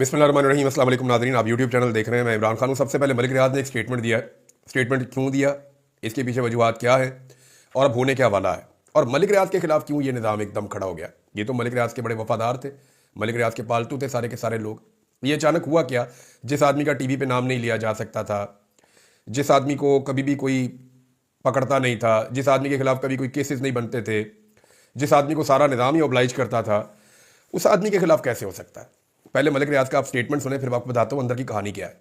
बिस्मिल्लाहिर्रहमानिर्रहीम। अस्सलाम वालेकुम नाज़रीन, आप यूट्यूब चैनल देख रहे हैं। मैं इमरान खान हूँ। सबसे पहले मलिक रियाज ने एक स्टेटमेंट दिया है। स्टेटमेंट क्यों दिया, इसके पीछे वजूहात क्या है और अब होने क्या वाला है, और मलिक रियाज के खिलाफ क्यों ये निज़ाम एकदम खड़ा हो गया। ये तो मलिक रियाज के बड़े वफादार थे, मलिक रियाज के पालतू थे सारे के सारे लोग। ये अचानक हुआ क्या? जिस आदमी का टीवी पे नाम नहीं लिया जा सकता था, जिस आदमी को कभी भी कोई पकड़ता नहीं था, जिस आदमी के खिलाफ कभी कोई केसेस नहीं बनते थे, जिस आदमी को सारा निज़ाम ही ओब्लाइज करता था, उस आदमी के खिलाफ कैसे हो सकता है? पहले मलिक रियाज का आप स्टेटमेंट सुने, फिर आपको बताता हूँ अंदर की कहानी क्या है।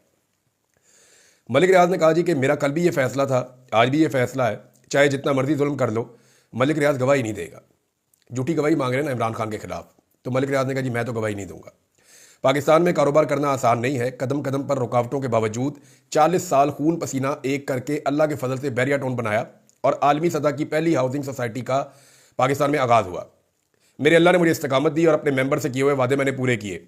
मलिक रियाज ने कहा जी कि मेरा कल भी ये फैसला था, आज भी ये फैसला है, चाहे जितना मर्जी जुल्म कर लो, मलिक रियाज गवाही नहीं देगा। झूठी गवाही मांग रहे हैं ना इमरान खान के खिलाफ, तो मलिक रियाज ने कहा जी मैं तो गवाही नहीं दूंगा। पाकिस्तान में कारोबार करना आसान नहीं है। कदम कदम पर रुकावटों के बावजूद 40 साल खून पसीना एक करके अल्लाह के फजल से बैरिया टाउन बनाया और आलमी सतह की पहली हाउसिंग सोसाइटी का पाकिस्तान में आगाज़ हुआ। मेरे अल्लाह ने मुझे इस्तकामत दी और अपने मेंबर से किए हुए वादे मैंने पूरे किए।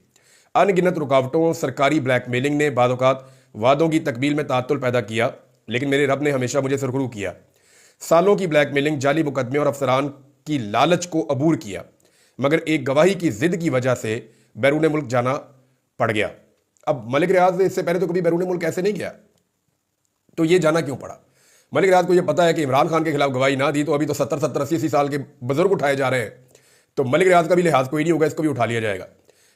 अनगिनत रुकावटों, सरकारी ब्लैकमेलिंग ने बाद औक़ात वादों की तकमील में तातुल पैदा किया, लेकिन मेरे रब ने हमेशा मुझे सुरखरू किया। सालों की ब्लैकमेलिंग, जाली मुकदमे और अफसरान की लालच को अबूर किया, मगर एक गवाही की जिद की वजह से बैरून मुल्क जाना पड़ गया। अब मलिक रियाज इससे पहले तो कभी बैरून मुल्क ऐसे नहीं गया, तो ये जाना क्यों पड़ा? मलिक रियाज को ये पता है कि इमरान खान के खिलाफ गवाही ना दी तो अभी तो 70-70, 80-80 साल के बुजुर्ग उठाए जा रहे हैं, तो मलिक रियाज का भी लिहाज कोई नहीं होगा, इसको भी उठा लिया जाएगा।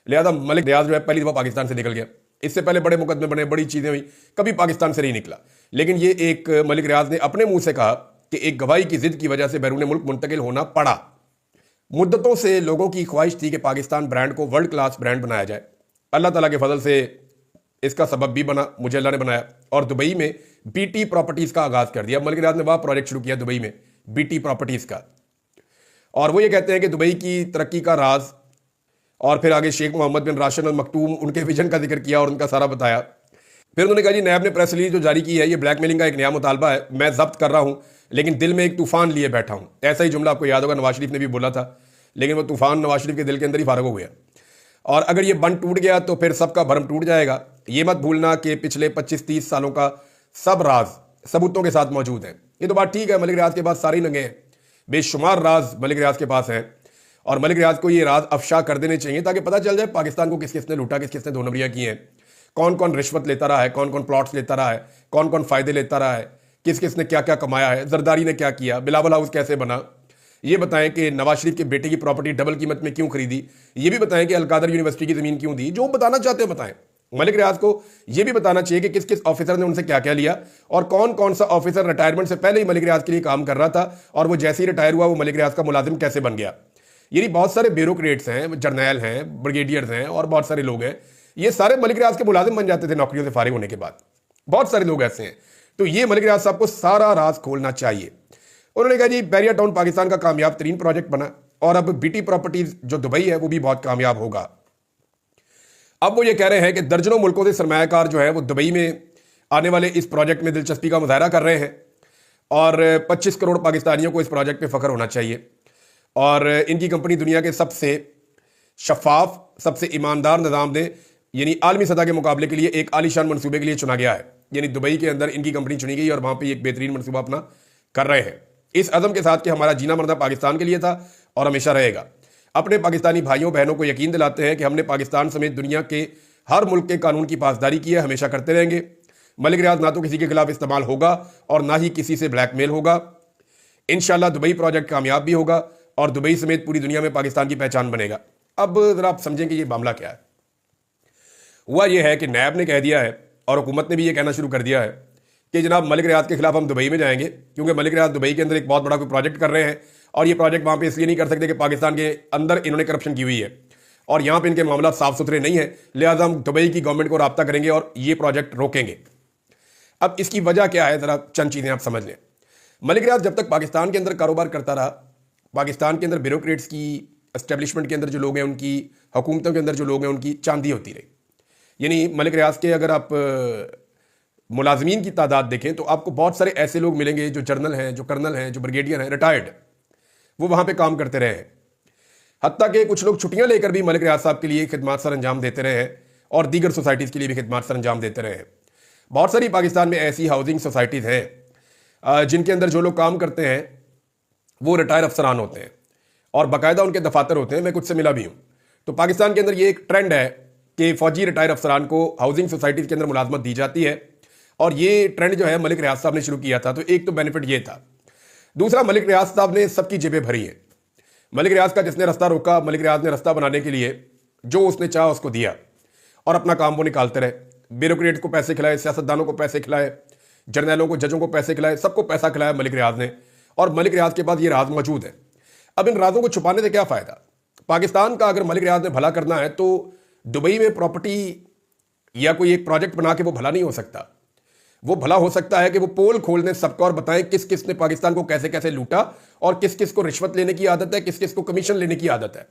लिहाजा मलिक रियाज जो है पहली दफा पाकिस्तान से निकल गया। इससे पहले बड़े मुकदमे बने, बड़ी चीजें हुई, कभी पाकिस्तान से नहीं निकला। लेकिन ये एक मलिक रियाज ने अपने मुंह से कहा कि एक गवाही की जिद की वजह से बैरून मुल्क मुंतकिल होना पड़ा। मुद्दतों से लोगों की ख्वाहिश थी कि पाकिस्तान ब्रांड को वर्ल्ड क्लास ब्रांड बनाया जाए। अल्लाह ताला के फजल से इसका सबब भी बना, मुझे अल्लाह ने बनाया, और दुबई में बीटी प्रॉपर्टीज का आगाज कर दिया। मलिक रियाज ने वह प्रोजेक्ट शुरू किया दुबई में, बीटी प्रॉपर्टीज का। और वो ये कहते हैं कि दुबई की तरक्की का राज, और फिर आगे शेख मोहम्मद बिन राशिद अल मखतूम, उनके विजन का जिक्र किया और उनका सारा बताया। फिर उन्होंने कहा जी नैब ने प्रेस रिलीज जो जारी की है ये ब्लैकमेलिंग का एक नया मुतालबा है, मैं जब्त कर रहा हूं, लेकिन दिल में एक तूफान लिए बैठा हूं। ऐसा ही जुमला आपको याद होगा नवाज शरीफ ने भी बोला था, लेकिन वो तूफान नवाज शरीफ के दिल के अंदर ही फारग हो गया। और अगर ये बंद टूट गया तो फिर सबका भरम टूट जाएगा। ये मत भूलना कि पिछले 25-30 सालों का सब राज सबूतों के साथ मौजूद है। ये तो बात ठीक है, मलिक रियाज के पास सारे नंगे हैं, बेशुमार राज मलिक रियाज के पास है, और मलिक रियाज को ये राज अफशा कर देने चाहिए ताकि पता चल जाए पाकिस्तान को किस किसने लूटा, किस किसने दो नंबरियां की हैं, कौन कौन रिश्वत लेता रहा है, कौन कौन प्लॉट्स लेता रहा है, कौन कौन फायदे लेता रहा है, किस किसने क्या क्या कमाया है, जरदारी ने क्या किया, बिलावल हाउस कैसे बना। ये बताएं कि नवाज शरीफ के बेटे की प्रॉपर्टी डबल कीमत में क्यों खरीदी। ये भी बताएं कि अलकादर यूनिवर्सिटी की जमीन क्यों दी। जो बताना चाहते हैं बताएं। मलिक रियाज को यह भी बताना चाहिए कि किस किस ऑफिसर ने उनसे क्या क्या लिया, और कौन कौन सा ऑफिसर रिटायरमेंट से पहले ही मलिक रियाज के लिए काम कर रहा था, और वो जैसे ही रिटायर हुआ वो मलिक रियाज का मुलाजिम कैसे बन गया। यानी बहुत सारे ब्यूरोक्रेट्स हैं, जर्नैल हैं, ब्रिगेडियर्स हैं, और बहुत सारे लोग हैं, ये सारे मलिक रियाज के मुलाजिम बन जाते थे नौकरियों से फारिग होने के बाद। बहुत सारे लोग ऐसे हैं। तो ये मलिक रियाज साहब को सारा राज खोलना चाहिए। उन्होंने कहा जी बैरिया टाउन पाकिस्तान का कामयाब तरीन प्रोजेक्ट बना, और अब बीटी प्रॉपर्टीज जो दुबई है वो भी बहुत कामयाब होगा। अब वो ये कह रहे हैं कि दर्जनों मुल्कों से सरमायाकार जो है वो दुबई में आने वाले इस प्रोजेक्ट में दिलचस्पी का मुजाहरा कर रहे हैं, और 25 करोड़ पाकिस्तानियों को इस प्रोजेक्ट पे फख्र होना चाहिए। और इनकी कंपनी दुनिया के सबसे शफाफ, सबसे ईमानदार निज़ाम दे, यानी आलमी सतह के मुकाबले के लिए एक आलीशान मनसूबे के लिए चुना गया है। यानी दुबई के अंदर इनकी कंपनी चुनी गई और वहां पर एक बेहतरीन मनसूबा अपना कर रहे हैं, इस अज़म के साथ कि हमारा जीना मरना पाकिस्तान के लिए था और हमेशा रहेगा। अपने पाकिस्तानी भाइयों बहनों को यकीन दिलाते हैं कि हमने पाकिस्तान समेत दुनिया के हर मुल्क के कानून की पासदारी की है, हमेशा करते रहेंगे। मलिक रियाज ना तो किसी के खिलाफ इस्तेमाल होगा और ना ही किसी से ब्लैकमेल होगा। इंशाल्लाह दुबई प्रोजेक्ट कामयाब भी होगा और दुबई समेत पूरी दुनिया में पाकिस्तान की पहचान बनेगा। अब जरा आप समझें कि ये मामला क्या है। हुआ यह है कि नैब ने कह दिया है और हुकूमत ने भी ये कहना शुरू कर दिया है कि जनाब मलिक रियाज के खिलाफ हम दुबई में जाएंगे, क्योंकि मलिक रियाज दुबई के अंदर एक बहुत बड़ा कोई प्रोजेक्ट कर रहे हैं, और ये प्रोजेक्ट वहां पे इसलिए नहीं कर सकते कि पाकिस्तान के अंदर इन्होंने करप्शन की हुई है और यहां पे इनके मामला साफ सुथरे नहीं है। लिहाजा हम दुबई की गवर्नमेंट को राब्ता करेंगे और ये प्रोजेक्ट रोकेंगे। अब इसकी वजह क्या है, जरा चंद चीजें आप समझ लें। मलिक रियाज जब तक पाकिस्तान के अंदर कारोबार करता रहा, पाकिस्तान के अंदर ब्यूरोक्रेट्स की, एस्टेब्लिशमेंट के अंदर जो लोग हैं उनकी, हुकूमतों के अंदर जो लोग हैं उनकी चांदी होती रही। यानी मलिक रियाज के अगर आप मुलाजमीन की तादाद देखें तो आपको बहुत सारे ऐसे लोग मिलेंगे जो जनरल हैं, जो कर्नल हैं, जो ब्रिगेडियर हैं, रिटायर्ड, वो वहां पे काम करते रहे हैं। हत्ता कि कुछ लोग छुट्टियां लेकर भी मलिक रियाज साहब के लिए खिदमत सर अंजाम देते रहे हैं और दीगर सोसाइटीज़ के लिए भी खिदमत सर अंजाम देते रहे हैं। बहुत सारी पाकिस्तान में ऐसी हाउसिंग सोसाइटीज़ हैं जिनके अंदर जो लोग काम करते हैं वो रिटायर अफसरान होते हैं और बाकायदा उनके दफातर होते हैं। मैं कुछ से मिला भी हूँ। तो पाकिस्तान के अंदर ये एक ट्रेंड है कि फौजी रिटायर अफसरान को हाउसिंग सोसाइटीज़ के अंदर मुलाजमत दी जाती है, और ये ट्रेंड जो है मलिक रियाज साहब ने शुरू किया था। तो एक तो बेनिफिट ये था। दूसरा, मलिक रियाज साहब ने सबकी जेबें भरी हैं। मलिक रियाज का जिसने रास्ता रोका, मलिक रियाज ने रास्ता बनाने के लिए जो उसने चाहा उसको दिया और अपना काम वो निकालते रहे। ब्यूरोक्रेट को पैसे खिलाए, सियासतदानों को पैसे खिलाए, जर्नैलों को, जजों को पैसे खिलाए, सबको पैसा खिलाया मलिक रियाज ने, और मलिक रियाज के पास ये राज मौजूद है। अब इन राजों को छुपाने से क्या फ़ायदा? पाकिस्तान का अगर मलिक रियाज ने भला करना है तो दुबई में प्रॉपर्टी या कोई एक प्रोजेक्ट बना के वो भला नहीं हो सकता। वो भला हो सकता है कि वो पोल खोल दें सबको और बताएं किस किस ने पाकिस्तान को कैसे कैसे लूटा और किस किस को रिश्वत लेने की आदत है, किस किस को कमीशन लेने की आदत है।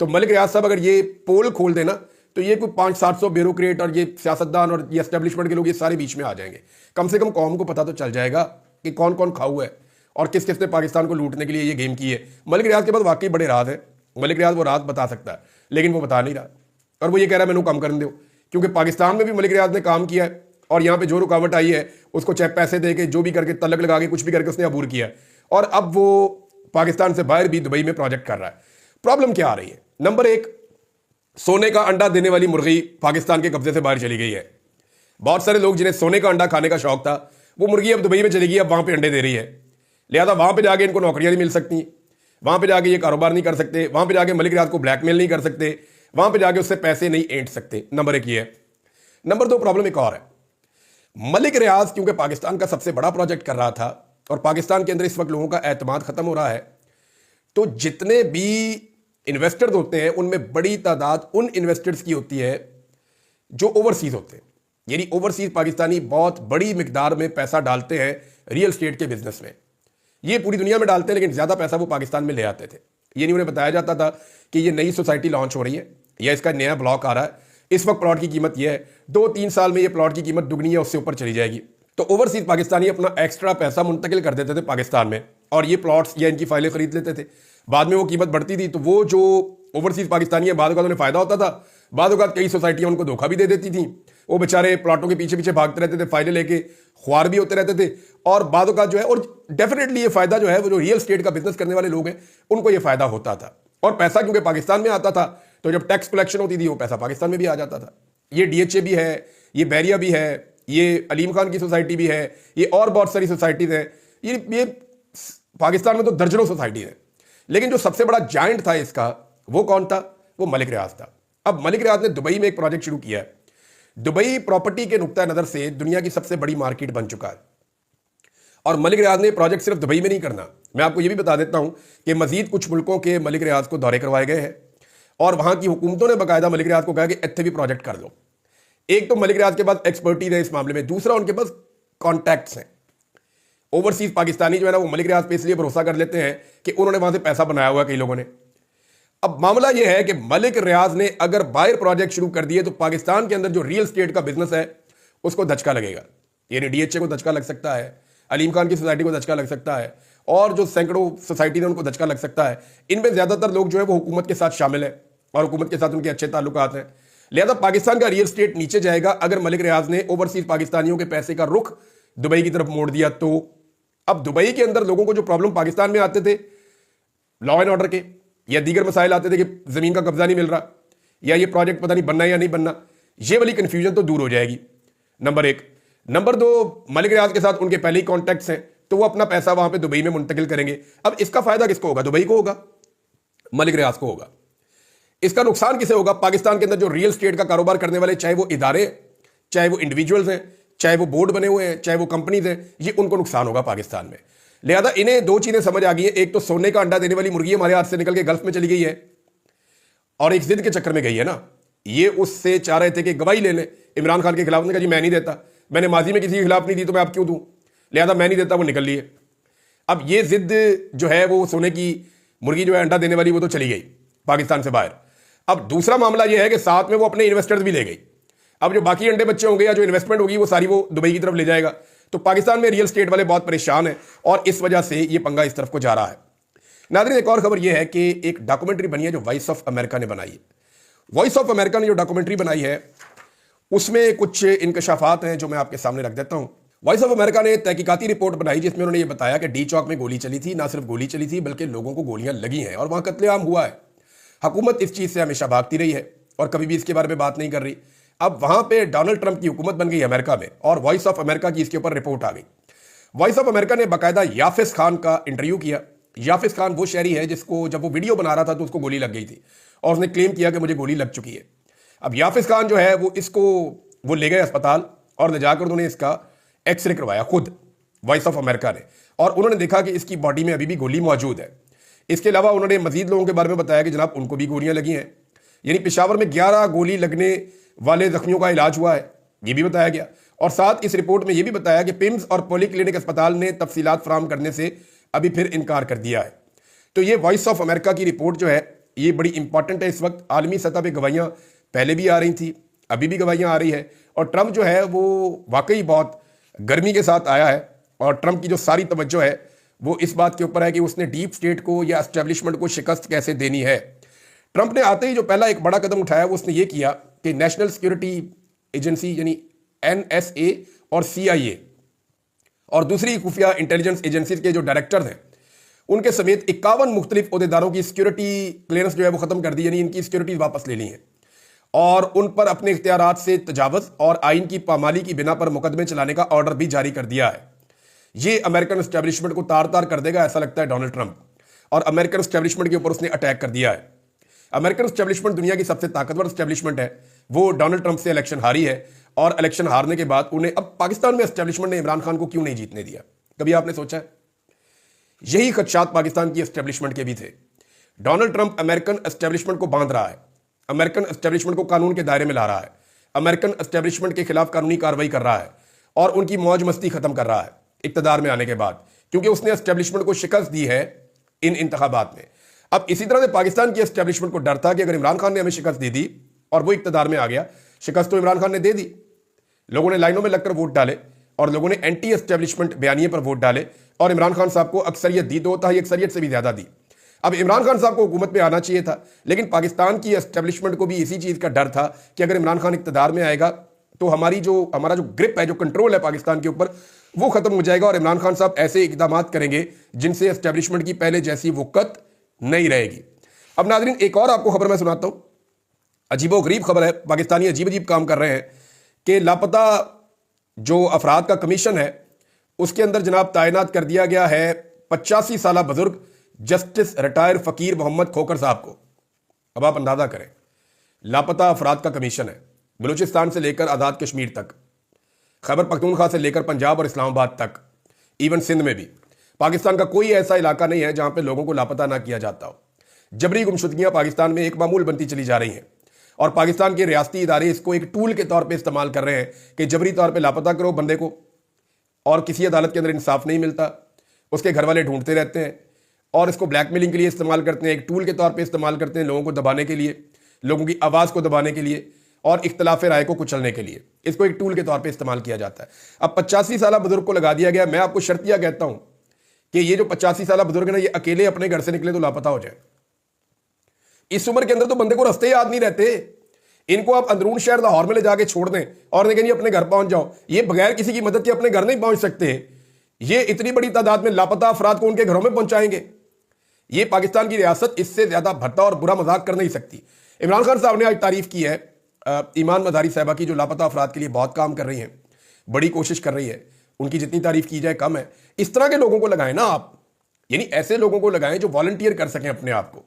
तो मलिक रियाज साहब अगर ये पोल खोल देना तो ये कोई 500-700 ब्यूरोक्रेट और ये सियासतदान और ये एस्टेब्लिशमेंट के लोग ये सारे बीच में आ जाएंगे। कम से कम कौम को पता तो चल जाएगा कि कौन कौन खाऊ है और किस किस ने पाकिस्तान को लूटने के लिए ये गेम की है। मलिक रियाज के पास वाकई बड़े राज है। मलिक रियाज वो राज बता सकता है, लेकिन वो बता नहीं रहा, और वो ये कह रहा है मैंने काम करने दो, क्योंकि पाकिस्तान में भी मलिक रियाज ने काम किया है और यहाँ पे जो रुकावट आई है उसको चाहे पैसे दे के, जो भी करके, तलक लगा के, कुछ भी करके उसने अबूर किया है, और अब वो पाकिस्तान से बाहर भी दुबई में प्रोजेक्ट कर रहा है। प्रॉब्लम क्या आ रही है? नंबर एक, सोने का अंडा देने वाली मुर्गी पाकिस्तान के कब्जे से बाहर चली गई है। बहुत सारे लोग जिन्हें सोने का अंडा खाने का शौक था, वो मुर्गी अब दुबई में चली गई, अब वहां पे अंडे दे रही है। लिहाजा वहां पे जाके इनको नौकरियां नहीं मिल सकती, वहां पे जाके ये कारोबार नहीं कर सकते, वहां पे जाके मलिक रियाज को ब्लैकमेल नहीं कर सकते, वहां पे जाके उससे पैसे नहीं ऐंठ सकते। नंबर एक ये है। नंबर दो, प्रॉब्लम एक और है। मलिक रियाज क्योंकि पाकिस्तान का सबसे बड़ा प्रोजेक्ट कर रहा था और पाकिस्तान के अंदर इस वक्त लोगों का एतमाद खत्म हो रहा है, तो जितने भी इन्वेस्टर्स होते हैं उनमें बड़ी तादाद उन इन्वेस्टर्स की होती है जो ओवरसीज होते हैं। यानी ओवरसीज पाकिस्तानी बहुत बड़ी मिकदार में पैसा डालते हैं रियल स्टेट के बिजनेस में। ये पूरी दुनिया में डालते हैं, लेकिन ज्यादा पैसा वो पाकिस्तान में ले आते थे। ये नहीं उन्हें बताया जाता था कि ये नई सोसाइटी लॉन्च हो रही है या इसका नया ब्लॉक आ रहा है, इस वक्त प्लॉट की कीमत यह है, 2-3 साल में ये प्लॉट की कीमत दुगनी या उससे ऊपर चली जाएगी। तो ओवरसीज पाकिस्तानी अपना एक्स्ट्रा पैसा मुंतकिल कर देते थे पाकिस्तान में, और ये प्लॉट्स या इनकी फाइलें खरीद लेते थे। बाद में वो कीमत बढ़ती थी, तो वो जो ओवरसीज पाकिस्तानी है, बाद में उन्हें फायदा होता था, बाद में कई सोसाइटियां उनको धोखा भी दे देती थी। वो बेचारे प्लॉटों के पीछे पीछे भागते रहते थे, फाइलें लेके ख्वार भी होते रहते थे, और बाद में जो है, और डेफिनेटली ये फायदा जो है वो जो रियल स्टेट का बिजनेस करने वाले लोग हैं उनको ये फायदा होता था। और पैसा क्योंकि पाकिस्तान में आता था, तो जब टैक्स कलेक्शन होती थी वो पैसा पाकिस्तान में भी आ जाता था। ये डीएचए भी है, ये बैरिया भी है, ये अलीम खान की सोसाइटी भी है, ये और बहुत सारी सोसाइटीज हैं। ये पाकिस्तान में तो दर्जनों सोसाइटी है, लेकिन जो सबसे बड़ा जायंट था इसका, वो कौन था? वो मलिक रियाज था। अब मलिक रियाज ने दुबई में एक प्रोजेक्ट शुरू किया है। दुबई प्रॉपर्टी के नुक्ता नजर से दुनिया की सबसे बड़ी मार्केट बन चुका है, और मलिक रियाज ने प्रोजेक्ट सिर्फ दुबई में नहीं करना। मैं आपको यह भी बता देता हूं कि मजीद कुछ मुल्कों के मलिक रियाज को दौरे करवाए गए हैं, और वहां की हुकूमतों ने बाकायदा मलिक रियाज को कहा कि इत्थे भी प्रोजेक्ट कर लो। एक तो मलिक रियाज के पास एक्सपर्टीज है इस मामले में, दूसरा उनके पास कॉन्टैक्ट्स हैं। ओवरसीज पाकिस्तानी जो है ना, वो मलिक रियाज पे इसलिए भरोसा कर लेते हैं कि उन्होंने वहां से पैसा बनाया हुआ है कई लोगों ने। अब मामला यह है कि मलिक रियाज ने अगर बाहर प्रोजेक्ट शुरू कर दिए तो पाकिस्तान के अंदर जो रियल स्टेट का बिजनेस है उसको धचका लगेगा। यानी डीएचए को धचका लग सकता है, अलीम खान की सोसाइटी को धचका लग सकता है, और जो सैकड़ों सोसाइटी है उनको धचका लग सकता है। इनमें ज्यादातर लोग जो है वो हुकूमत के साथ शामिल है और हुकूमत के साथ उनके अच्छे ताल्लुकात हैं। लिहाजा पाकिस्तान का रियल स्टेट नीचे जाएगा अगर मलिक रियाज ने ओवरसीज पाकिस्तानियों के पैसे का रुख दुबई की तरफ मोड़ दिया। तो अब दुबई के अंदर लोगों को जो प्रॉब्लम पाकिस्तान में आते थे लॉ एंड ऑर्डर के या दीगर मसाइल आते थे कि जमीन का कब्जा नहीं मिल रहा या ये प्रोजेक्ट पता नहीं बनना या नहीं बनना, ये वाली कंफ्यूजन तो दूर हो जाएगी, नंबर एक। नंबर दो, मलिक रियाज के साथ उनके पहले ही कॉन्टैक्ट्स हैं, तो वो अपना पैसा वहां पे दुबई में मुंतकिल करेंगे। अब इसका फायदा किसको होगा? दुबई को होगा, मलिक रियाज को होगा। इसका नुकसान किसे होगा? पाकिस्तान के अंदर जो रियल स्टेट का कारोबार करने वाले, चाहे वो इदारे, चाहे वो इंडिविजुअल्स हैं, चाहे वो बोर्ड बने हुए हैं, चाहे वो कंपनीज हैं, ये उनको नुकसान होगा पाकिस्तान में। लिहाजा इन्हें दो चीजें समझ आ गई हैं। एक तो सोने का अंडा देने वाली मुर्गी हमारे हाथ से निकल के गल्फ में चली गई है, और एक जिद के चक्कर में गई है ना। ये उससे चाह रहे थे कि गवाही ले लें इमरान खान के खिलाफ, ने कहा जी मैं नहीं देता, मैंने माजी में किसी के खिलाफ नहीं दी तो मैं आप क्यों दूं, लिहाजा मैं नहीं देता, वो निकल लिए। अब ये जिद जो है वो सोने की मुर्गी जो है अंडा देने वाली, वो तो चली गई पाकिस्तान से बाहर। अब दूसरा मामला यह है कि साथ में वो अपने इन्वेस्टर्स भी ले गई। अब जो बाकी अंडे बच्चे होंगे या जो इन्वेस्टमेंट होगी वो सारी वो दुबई की तरफ ले जाएगा। तो पाकिस्तान में रियल स्टेट वाले बहुत परेशान हैं, और इस वजह से ये पंगा इस तरफ को जा रहा है। नाज़रीन, एक और खबर यह है कि एक डॉक्यूमेंट्री बनी है जो वॉइस ऑफ अमेरिका ने बनाई है। वॉइस ऑफ अमेरिका ने जो डॉक्यूमेंट्री बनाई है उसमें कुछ इंकशाफात हैं जो मैं आपके सामने रख देता हूं। वॉइस ऑफ अमेरिका ने तहकीकाती रिपोर्ट बनाई जिसमें उन्होंने ये बताया कि डी चौक में गोली चली थी, ना सिर्फ गोली चली थी बल्कि लोगों को गोलियां लगी हैं और वहां कत्लेआम हुआ है। हुकूमत इस चीज़ से हमेशा भागती रही है और कभी भी इसके बारे में बात नहीं कर रही। अब वहां पे डोनाल्ड ट्रंप की हुकूमत बन गई अमेरिका में और वॉइस ऑफ अमेरिका की इसके ऊपर रिपोर्ट आ गई। वॉइस ऑफ अमेरिका ने बाकायदा याफिस खान का इंटरव्यू किया। याफिस खान वो शहरी है जिसको जब वो वीडियो बना रहा था तो उसको गोली लग गई थी और उसने क्लेम किया कि मुझे गोली लग चुकी है। अब याफिस खान जो है वो ले गए अस्पताल और ले जाकर उन्होंने इसका एक्सरे करवाया खुद, वॉइस ऑफ अमेरिका ने, और उन्होंने देखा कि इसकी बॉडी में अभी भी गोली मौजूद है। इसके अलावा उन्होंने मजीद लोगों के बारे में बताया कि जनाब उनको भी गोलियां लगी हैं, यानी पेशावर में 11 गोली लगने वाले जख्मियों का इलाज हुआ है, ये भी बताया गया। और साथ इस रिपोर्ट में यह भी बताया कि पिम्स और पॉली क्लिनिक अस्पताल ने तफसीलात फराहम करने से अभी फिर इनकार कर दिया है। तो ये वॉइस ऑफ अमेरिका की रिपोर्ट जो है ये बड़ी इंपॉर्टेंट है। इस वक्त आलमी सतह पर गवाहियां पहले भी आ रही थी, अभी भी गवाहियां आ रही है, और ट्रंप जो है वो वाकई बहुत गर्मी के साथ आया है। और ट्रंप की जो सारी तवज्जो है वो इस बात के ऊपर है कि उसने डीप स्टेट को या एस्टेब्लिशमेंट को शिकस्त कैसे देनी है। ट्रंप ने आते ही जो पहला एक बड़ा कदम उठाया वो उसने ये किया कि नेशनल सिक्योरिटी एजेंसी यानी NSA और CIA और दूसरी खुफिया इंटेलिजेंस एजेंसीज के जो डायरेक्टर हैं उनके समेत 51 मुख्तलिफ अहदेदारों की सिक्योरिटी क्लियरेंस जो है वो खत्म कर दी, यानी इनकी सिक्योरिटी वापस ले ली है और उन पर अपने इख्तियारात से तजावज़ और आइन की पामाली की बिना पर मुकदमे चलाने का ऑर्डर भी जारी कर दिया है। ये अमेरिकन एस्टेब्लिशमेंट को तार तार कर देगा ऐसा लगता है डोनाल्ड ट्रंप, और अमेरिकन एस्टेब्लिशमेंट के ऊपर उसने अटैक कर दिया है। अमेरिकन एस्टेब्लिशमेंट दुनिया की सबसे ताकतवर एस्टेब्लिशमेंट है, वो डोनाल्ड ट्रंप से इलेक्शन हारी है और इलेक्शन हारने के बाद उन्हें अब पाकिस्तान में एस्टेब्लिशमेंट ने इमरान खान को क्यों नहीं जीतने दिया? कभी आपने सोचा है? यही खदशात पाकिस्तान की एस्टेब्लिशमेंट के भी थे। डोनाल्ड ट्रंप अमेरिकन एस्टेब्लिशमेंट को बांध रहा है, अमेरिकन एस्टेब्लिशमेंट को कानून के दायरे में ला रहा है, अमेरिकन एस्टेब्लिशमेंट के खिलाफ कानूनी कार्रवाई कर रहा है और उनकी मौज मस्ती खत्म कर रहा है इक्तदार में आने के बाद, क्योंकि उसने एस्टेब्लिशमेंट को शिकस्त दी है इन इंतखाबात में। अब इसी तरह से पाकिस्तान की एस्टेब्लिशमेंट को डर था कि अगर इमरान खान ने हमें शिकस्त दे दी और वो इक्तदार में आ गया, शिकस्त तो इमरान खान ने दे दी, लोगों ने लाइनों में लगकर वोट डाले और लोगों ने एंटी एस्टेब्लिशमेंट बयानिए पर वोट डाले और इमरान खान साहब को अक्सरियत दी, दो तिहाई अक्सरियत से भी ज्यादा दी। अब इमरान खान साहब को हुकूमत में आना चाहिए था, लेकिन पाकिस्तान की एस्टेब्लिशमेंट को भी इसी चीज का डर था कि अगर इमरान खान इक्तदार में आएगा तो हमारा जो ग्रिप है, जो कंट्रोल है पाकिस्तान के ऊपर, वो खत्म हो जाएगा और इमरान खान साहब ऐसे इकदाम करेंगे जिनसे एस्टेब्लिशमेंट की पहले जैसी वक़्त नहीं रहेगी। अब नाज़रीन एक और आपको खबर मैं सुनाता हूं, अजीबो गरीब खबर है। पाकिस्तानी अजीब अजीब काम कर रहे हैं कि लापता जो अफराद का कमीशन है उसके अंदर जनाब तैनात कर दिया गया है 85 साल बुजुर्ग जस्टिस रिटायर फ़कीर मोहम्मद खोकर साहब को। अब आप अंदाज़ा करें, लापता अफराद का कमीशन है बलूचिस्तान से लेकर आज़ाद कश्मीर तक, खैबर पख्तूनख्वा से लेकर पंजाब और इस्लामाबाद तक, इवन सिंध में भी। पाकिस्तान का कोई ऐसा इलाका नहीं है जहां पे लोगों को लापता ना किया जाता हो। जबरी गुमशुदगियां पाकिस्तान में एक मामूल बनती चली जा रही हैं और पाकिस्तान के रियासती इदारे इसको एक टूल के तौर पे इस्तेमाल कर रहे हैं कि जबरी तौर पे लापता करो बंदे को और किसी अदालत के अंदर इंसाफ नहीं मिलता, उसके घर वाले ढूंढते रहते हैं और इसको ब्लैकमेलिंग के लिए इस्तेमाल करते हैं, एक टूल के तौर पर इस्तेमाल करते हैं, लोगों को दबाने के लिए, लोगों की आवाज़ को दबाने के लिए और इख्तलाफ राय को कुचलने के लिए इसको एक टूल के तौर पे इस्तेमाल किया जाता है। अब 85 साल बुजुर्ग को लगा दिया गया। मैं आपको शर्तिया कहता हूं कि ये जो 85 साल बुजुर्ग है ना, ये अकेले अपने घर से निकले तो लापता हो जाए। इस उम्र के अंदर तो बंदे को रास्ते याद नहीं रहते। इनको आप अंदरून शहर लाहौर में ले जाके छोड़ दें और कहें अपने घर पहुंच जाओ, ये बगैर किसी की मदद के अपने घर नहीं पहुंच सकते। ये इतनी बड़ी तादाद में लापता अफराद को उनके घरों में पहुंचाएंगे। ये पाकिस्तान की रियासत इससे ज्यादा भद्दा और बुरा मजाक कर नहीं सकती। इमरान खान साहब ने आज तारीफ की है ईमान मज़ारी साहबा की, जो लापता अफराद के लिए बहुत काम कर रही हैं, बड़ी कोशिश कर रही है। उनकी जितनी तारीफ की जाए कम है। इस तरह के लोगों को लगाएं ना आप, यानी ऐसे लोगों को लगाएं जो वॉलंटियर कर सकें अपने आप को,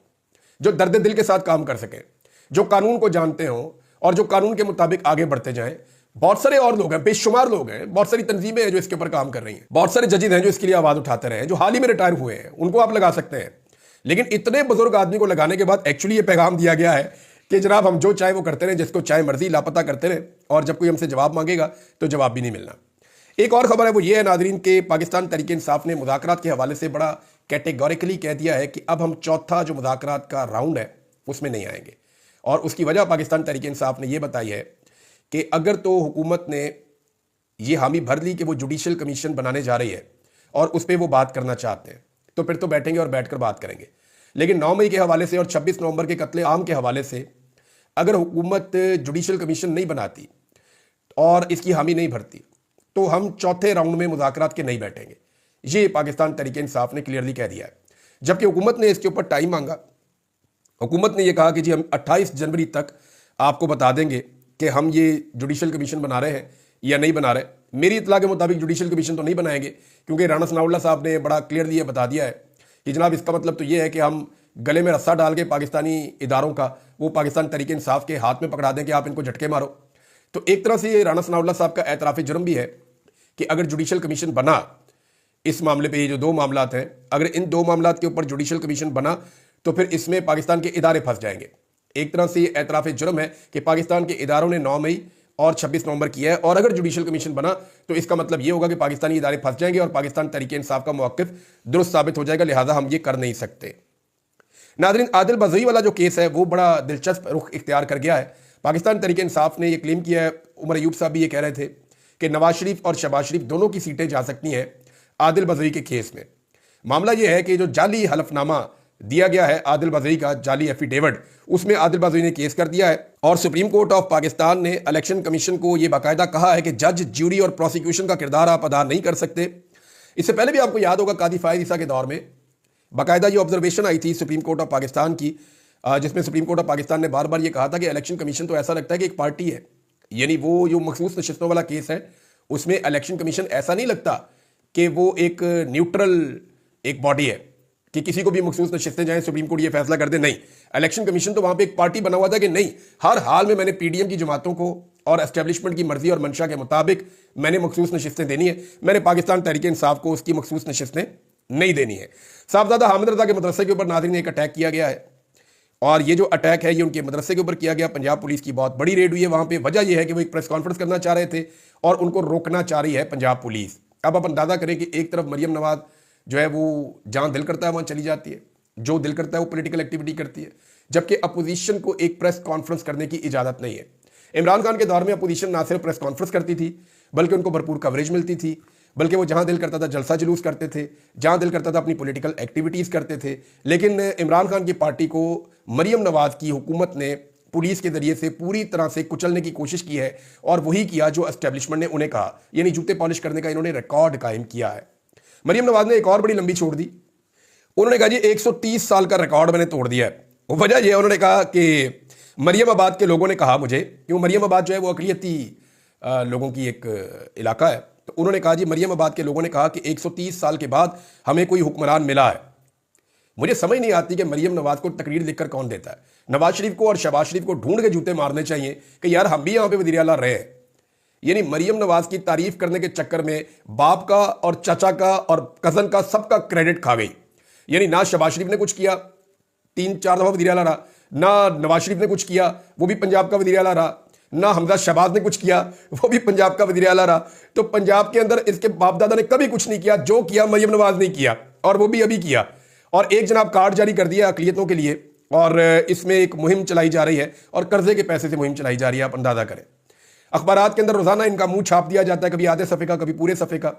जो दर्द दिल के साथ काम कर सकें, जो कानून को जानते हों और जो कानून के मुताबिक आगे बढ़ते जाएं। बहुत सारे और लोग हैं, बेशुमार लोग हैं, बहुत सारी तंजीमें हैं जो इसके ऊपर काम कर रही हैं, बहुत सारे जजेज हैं जो इसके लिए आवाज़ उठाते रहे हैं, जो हाल ही में रिटायर हुए हैं, उनको आप लगा सकते हैं। लेकिन इतने बुजुर्ग आदमी को लगाने के बाद एक्चुअली ये पैगाम दिया गया है कि जनाब हम जो चाहे वो करते रहे, जिसको चाहे मर्जी लापता करते रहे और जब कोई हमसे जवाब मांगेगा तो जवाब भी नहीं मिलना। एक और खबर है वो ये है नाजरीन के पाकिस्तान तहरीक इंसाफ ने मुज़ाकरात के हवाले से बड़ा कैटेगोरिकली कह दिया है कि अब हम चौथा जो मुज़ाकरात का राउंड है उसमें नहीं आएंगे। और उसकी वजह पाकिस्तान तहरीक इंसाफ ने यह बताई है कि अगर तो हुकूमत ने ये हामी भर ली कि वो जुडिशल कमीशन बनाने जा रही है और उस पर वो बात करना चाहते हैं तो फिर तो बैठेंगे और बैठकर बात करेंगे। लेकिन 9 मई के हवाले से और 26 नवंबर के कत्ले आम के हवाले से अगर हुकूमत जुडिशल कमीशन नहीं बनाती और इसकी हामी नहीं भरती तो हम चौथे राउंड में मुज़ाकरात के नहीं बैठेंगे। ये पाकिस्तान तहरीक इंसाफ ने क्लियरली कह दिया है। जबकि हुकूमत ने इसके ऊपर टाइम मांगा। हुकूमत ने यह कहा कि जी हम 28 जनवरी तक आपको बता देंगे कि हम ये जुडिशल कमीशन बना रहे हैं या नहीं बना रहे। मेरी इतला के मुताबिक जुडिशल कमीशन तो नहीं बनाएंगे, क्योंकि राणा सनाउल्लाह साहब ने बड़ा क्लियरली ये बता दिया है कि जनाब इसका मतलब तो ये है कि हम गले में रस्सा डाल के पाकिस्तानी इदारों का वो पाकिस्तान तहरीक इंसाफ के हाथ में पकड़ा दें कि आप इनको झटके मारो। तो एक तरह से ये राणा सनाउल्लाह साहब का एतराफ़ जुर्म भी है कि अगर जुडिशल कमीशन बना इस मामले पे, ये जो दो मामलात हैं, अगर इन दो मामलात के ऊपर जुडिशल कमीशन बना तो फिर इसमें पाकिस्तान के इदारे फंस जाएंगे। एक तरह से ये एतराफ़ जुर्म है कि पाकिस्तान के इदारों ने 9 मई और 26 नवंबर किया है, और अगर जुडिशल कमीशन बना तो इसका मतलब ये होगा कि पाकिस्तानी इदारे फंस जाएंगे और पाकिस्तान तहरीक इंसाफ का मौक़िफ़ दुरुस्त साबित हो जाएगा, लिहाजा हम ये कर नहीं सकते। नाज़रीन, आदिल बज़ई वाला जो केस है वो बड़ा दिलचस्प रुख इख्तियार कर गया है। पाकिस्तान तहरीक इंसाफ ने यह क्लेम किया है, उमर अयूब साहब भी ये कह रहे थे कि नवाज शरीफ और शहबाज शरीफ दोनों की सीटें जा सकती हैं आदिल बज़ई के केस में। मामला यह है कि जो जाली हलफनामा दिया गया है आदिल बज़ई का, जाली एफिडेविट, उसमें आदिल बज़ई ने केस कर दिया है और सुप्रीम कोर्ट ऑफ पाकिस्तान ने इलेक्शन कमीशन को यह बाकायदा कहा है कि जज, ज्यूरी और प्रोसिक्यूशन का किरदार आप अदा नहीं कर सकते। इससे पहले भी आपको याद होगा कादी फायद ईसा के दौर में बाकायदा ये ऑब्जर्वेशन आई थी सुप्रीम कोर्ट ऑफ पाकिस्तान की, जिसमें सुप्रीम कोर्ट ऑफ पाकिस्तान ने बार बार ये कहा था कि इलेक्शन कमीशन तो ऐसा लगता है कि एक पार्टी है, यानी वो जो मखसूस नशिस्तों वाला केस है उसमें इलेक्शन कमीशन ऐसा नहीं लगता कि वो एक न्यूट्रल एक बॉडी है कि किसी को भी मखसूस नशिस्तें जाएं सुप्रीम कोर्ट ये फैसला कर दे। नहीं, इलेक्शन कमीशन तो वहां पे एक पार्टी बना हुआ था कि नहीं, हर हाल में मैंने पीडीएम की जमातों को और एस्टेब्लिशमेंट की मर्जी और मंशा के मुताबिक मैंने मखसूस नशिस्तें देनी है, मैंने पाकिस्तान तहरीक इंसाफ को उसकी मखसूस नशिस्तें नहीं देनी है। साहबजादा हामिद रजा के मदरसे के ऊपर नाज़रीन एक अटैक किया गया है, और ये जो अटैक है ये उनके मदरसे के ऊपर किया गया। पंजाब पुलिस की बहुत बड़ी रेड हुई है वहाँ पे। वजह यह है कि वो एक प्रेस कॉन्फ्रेंस करना चाह रहे थे और उनको रोकना चाह रही है पंजाब पुलिस। अब आप अंदाज़ा करें कि एक तरफ मरियम नवाज जो है वो जहाँ दिल करता है वहाँ चली जाती है, जो दिल करता है वो पॉलिटिकल एक्टिविटी करती है, जबकि अपोजिशन को एक प्रेस कॉन्फ्रेंस करने की इजाज़त नहीं है। इमरान खान के दौर में अपोजिशन ना सिर्फ प्रेस कॉन्फ्रेंस करती थी बल्कि उनको भरपूर कवरेज मिलती थी, बल्कि वो जहां दिल करता था जलसा जुलूस करते थे, जहां दिल करता था अपनी पॉलिटिकल एक्टिविटीज़ करते थे। लेकिन इमरान खान की पार्टी को मरियम नवाज की हुकूमत ने पुलिस के जरिए से पूरी तरह से कुचलने की कोशिश की है, और वही किया जो एस्टेब्लिशमेंट ने उन्हें कहा, यानी जूते पॉलिश करने का इन्होंने रिकॉर्ड कायम किया है। मरियम नवाज ने एक और बड़ी लंबी छोड़ दी। उन्होंने कहा जी 130 साल का रिकॉर्ड मैंने तोड़ दिया है। वजह यह, उन्होंने कहा कि मरियम आबाद के लोगों ने कहा मुझे, क्यों मरियम आबाद जो है वो अक़लियती लोगों की एक इलाका है, तो उन्होंने कहा जी मरियम आबाद के लोगों ने कहा कि 130 साल के बाद हमें कोई हुक्मरान मिला है। मुझे समझ नहीं आती कि मरियम नवाज को तकरीर लिखकर कौन देता है। नवाज शरीफ को और शहबाज शरीफ को ढूंढ के जूते मारने चाहिए कि यार हम भी यहाँ पे वज़ीर आला रहे हैं। यानी मरियम नवाज की तारीफ करने के चक्कर में बाप का और चाचा का और कज़न का सबका क्रेडिट खा गई। यानी ना शहबाज शरीफ ने कुछ किया, 3-4 दफ़ा वज़ीर आला रहा, ना नवाज शरीफ ने कुछ किया, वो भी पंजाब का वज़ीर आला रहा, ना हमजा शहबाज ने कुछ किया, वो भी पंजाब का वज़ीर आला रहा। तो पंजाब के अंदर इसके बाप दादा ने कभी कुछ नहीं किया, जो किया मरियम नवाज ने किया, और वो भी अभी किया। और एक जनाब कार्ड जारी कर दिया अक़लियतों के लिए, और इसमें एक मुहिम चलाई जा रही है, और कर्जे के पैसे से मुहिम चलाई जा रही है। आप अंदाज़ा करें, अखबारात के अंदर रोज़ाना इनका मुंह छाप दिया जाता है, कभी आधे सफ़े का, कभी पूरे सफ़े का,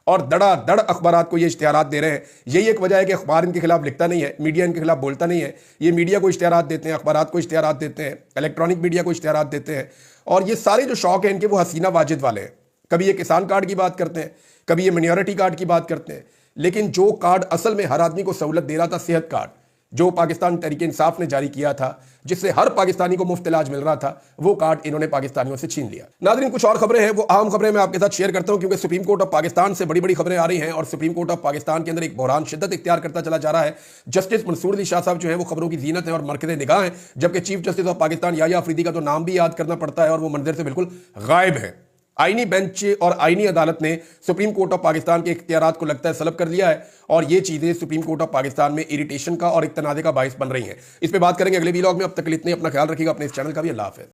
और धड़ाधड़ अखबारात को ये इश्तिहारात दे रहे हैं। यही एक वजह है कि अखबार इनके खिलाफ लिखता नहीं है, मीडिया इनके खिलाफ बोलता नहीं है। ये मीडिया को इश्तिहारात देते हैं, अखबारात को इश्तिहारात देते हैं, इलेक्ट्रॉनिक मीडिया को इश्तिहारात देते हैं, और ये सारे जो शौक हैं इनके वो हसीना वाजिद वाले हैं। कभी ये किसान कार्ड की बात करते हैं, कभी ये मिनॉरिटी कार्ड की बात करते हैं, लेकिन जो कार्ड असल में हर आदमी को सहूलत दे रहा था, सेहत कार्ड, जो पाकिस्तान तहरीक इंसाफ ने जारी किया था, जिससे हर पाकिस्तानी को मुफ्त इलाज मिल रहा था, वो कार्ड इन्होंने पाकिस्तानियों से छीन लिया। नाज़रीन, कुछ और खबरें हैं, वो अहम खबरें मैं आपके साथ शेयर करता हूं, क्योंकि सुप्रीम कोर्ट ऑफ पाकिस्तान से बड़ी बड़ी खबरें आ रही हैं, और सुप्रीम कोर्ट ऑफ पाकिस्तान के अंदर एक बहरान शिद्दत इख्तियार करता चला जा रहा है। जस्टिस मंसूर अली शाह साहब जो है वो खबरों की जीनत है और मरकज़े निगाह हैं, जबकि chief justice of Pakistan Yahya Afridi का तो नाम भी याद करना पड़ता है और वो मंजर से बिल्कुल गायब है। आईनी बेंच और आईनी अदालत ने सुप्रीम कोर्ट ऑफ पाकिस्तान के इख्तियारात को लगता है सलब कर लिया है, और ये चीज़ें सुप्रीम कोर्ट ऑफ पाकिस्तान में इरिटेशन का और एक तनाज़े का बायस बन रही हैं। इस पर बात करेंगे अगले वीलॉग में। अब तक के लिए इतने, अपना ख्याल रखिएगा, अपने इस चैनल का भी। अल्लाह हाफ़िज़।